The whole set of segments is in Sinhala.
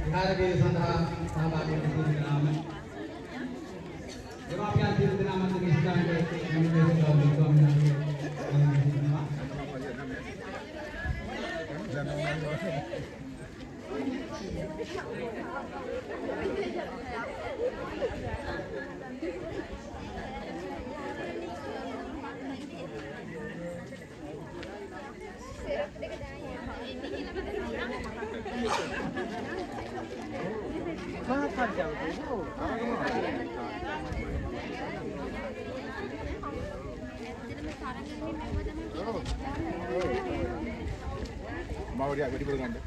විහාරයේ සඳහා සහභාගී වූ සිනාම දෙමාපියන් සියලු දෙනාම නිස්කාන්තයේ නිදේශ ස්වාමීන් වහන්සේ Mauria wedi berganda.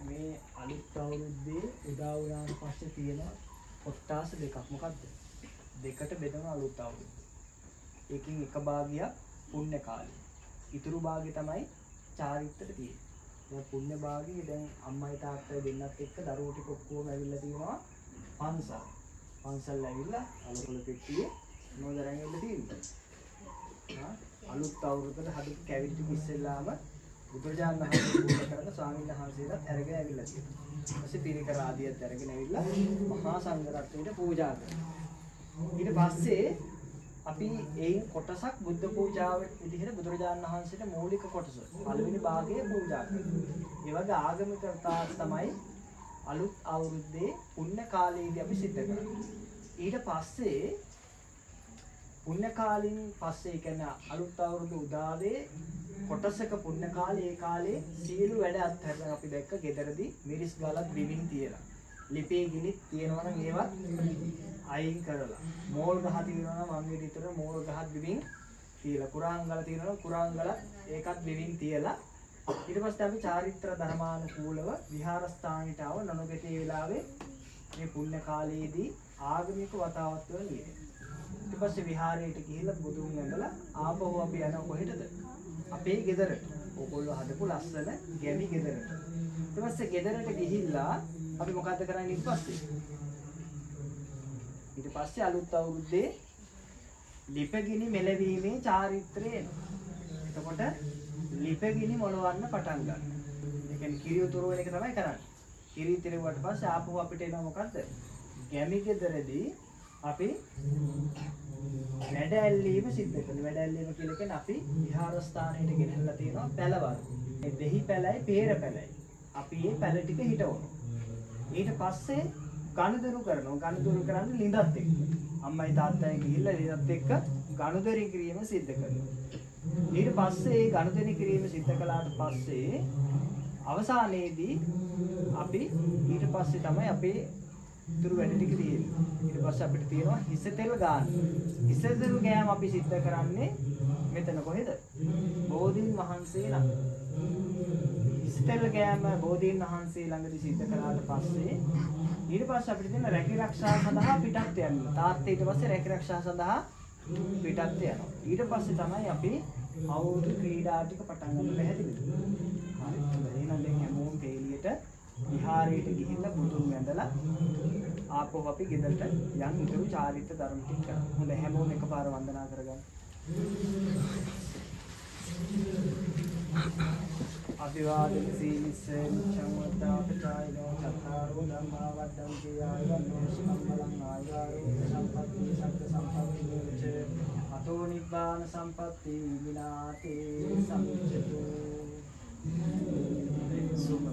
මේ අලුත් අවුරුද්දේ උදා වුණාට පස්සේ තියෙන කොටස් දෙකක්. මොකද්ද? දෙකට බෙදෙන අලුත් අවුරුද්ද. ඒකෙන් එක භාගයක් පුණ්‍ය කාලය. ඊතුරු භාගය තමයි චාරිත්‍ර තියෙන්නේ. දැන් පුණ්‍ය භාගයේ දැන් අම්මයි තාත්තයි දෙන්නත් එක්ක දරුවෝ ටික ඔක්කොම ඇවිල්ලා තියෙනවා පන්සල්. පන්සල් ඇවිල්ලා අලකොල පෙට්ටියේ නෝදරන් ඇවිල්ලා තියෙනවා. අලුත් අවුරුද්දට හදපු කැවිලි ඉස්සෙල්ලාම බුදුරජාණන් වහන්සේ පූජා කරන ස්වාමීන් වහන්සේලාත් අරගෙන ඇවිල්ලා තියෙනවා. ඊපස්සේ පිරිකර ආදියත් අරගෙන ඇවිල්ලා මහා සංඝරත්නයට පූජා කරනවා. ඊට පස්සේ අපි ඒයින් කොටසක් බුද්ධ පූජාව විදිහට බුදුරජාණන් වහන්සේට මූලික කොටස පළවෙනි භාගයේ පූජා කරනවා. ඒ වගේ ආගමික තාස් තමයි අලුත් අවුරුද්දේ පුණ්‍ය කාලයේදී අපි සිද්ධ කරන්නේ. ඊට පස්සේ පුණ්‍ය කාලින් පස්සේ කියන්නේ අලුත් අවුරුදු උදාවේ කොටසක පුණ්‍ය කාලේ ඒ කාලේ සීල වැඩ අත්හැරලා අපි දැක්ක ගෙදරදී මිරිස් ගලක් බිමින් තියලා ලිපේ ගිනිත් තියෙනවා නම් ඒවත් අයින් කරලා මෝල් ගහ තියෙනවා නම් මං විතර මෝල් ගහක් බිමින් තියලා කුරාංගල තියෙනවා නම් කුරාංගල ඒකත් බිමින් තියලා ඊට පස්සේ අපි චාරිත්‍ර ධර්මානුකූලව විහාරස්ථානෙට ආව නොනොගටේ වෙලාවේ මේ පුණ්‍ය කාලයේදී ආගමික වතාවත් වල නියැලෙනවා. ඊට පස්සේ විහාරයට ගිහිල්ලා බුදුන් වැඳලා ආපහු අපි යනවා කොහෙටද? අපේ ගෙදරට. ඕගොල්ලෝ හදපු ලස්සන ගැමි ගෙදරට. ඊට පස්සේ ගෙදරට ගිහිල්ලා අපි මොකද්ද කරන්නේ ඊට පස්සේ? ඊට පස්සේ අලුත් අවුරුද්දේ ලිපගිනි මෙලවීමේ චාරිත්‍රය එනවා. එතකොට ලිපගිනි මොලවන්න පටන් ගන්නවා. ඒ කියන්නේ කිරි උතුරු වෙන එක තමයි කරන්නේ. කිරි ඉතිරුවට පස්සේ ආපහු අපිට එනවා මොකද්ද? ගැමි ගෙදරදී අපි වැඩ ඇල්ලීම සිද්ධ කරනවා. වැඩ ඇල්ලීම කියලා කියන්නේ අපි විහාරස්ථානයට ගෙනල්ලා තියෙනවා පැල වර්ග. මේ දෙහි පැලයි, peer පැලයි. අපි මේ පැල ටික හිටවනවා. ඊට පස්සේ ගනුදෙනු කරනවා. ගනුදෙනු කරන්නේ ලිඳත් එක්ක. අම්මයි තාත්තයි ගිහිල්ලා ලිඳත් එක්ක ගනුදෙනු කිරීම සිද්ධ කරනවා. ඊට පස්සේ ගනුදෙනු කිරීම සිද්ධ කළාට පස්සේ අවසානයේදී අපි ඊට පස්සේ තමයි අපේ ඉතුරු වැඩ ටික තියෙන්නේ. ඊට පස්සේ අපිට තියෙනවා හිස තෙල් ගන්න. හිස තෙල් ගෑම අපි සිද්ධ කරන්නේ මෙතන කොහෙද? බෝධීන් වහන්සේ ළඟ. හිස තෙල් ගෑම බෝධීන් වහන්සේ ළඟදී සිද්ධ කළාට පස්සේ ඊට පස්සේ අපිට තියෙන රැකී ආරක්ෂා සඳහා පිටත් යන්න. තාත්තේ ඊට පස්සේ රැකී ආරක්ෂා සඳහා පිටත් යනවා. ඊට පස්සේ තමයි අපි අවුරුදු ක්‍රීඩා ටික පටන් ගන්න පැහැදිලිද? හරි. එහෙනම් දැන් හැමෝම පේලියට විහාරයට ගිහිල්ලා බුදුන් වැඳලා ආපහු අපි ගෙදරට යන් ඉතුරු චාරිත්‍ර ධර්ම ටික කරමු. හොඳ හැමෝම එකපාර වන්දනා කරගන්න. අභිවාදන සීලිස්ස නිච්ඡං වද්දාපචායනෝ චත්තාරෝ ධම්මා වද්දන්ති ආයුර්වේද සම්මලං ආයුරෝ සම්පත්ති සග්ග සම්පත්ති නිච්ච අතෝ නිබ්බාන සම්පත්ති විනාතේ සම්චතු සුඛ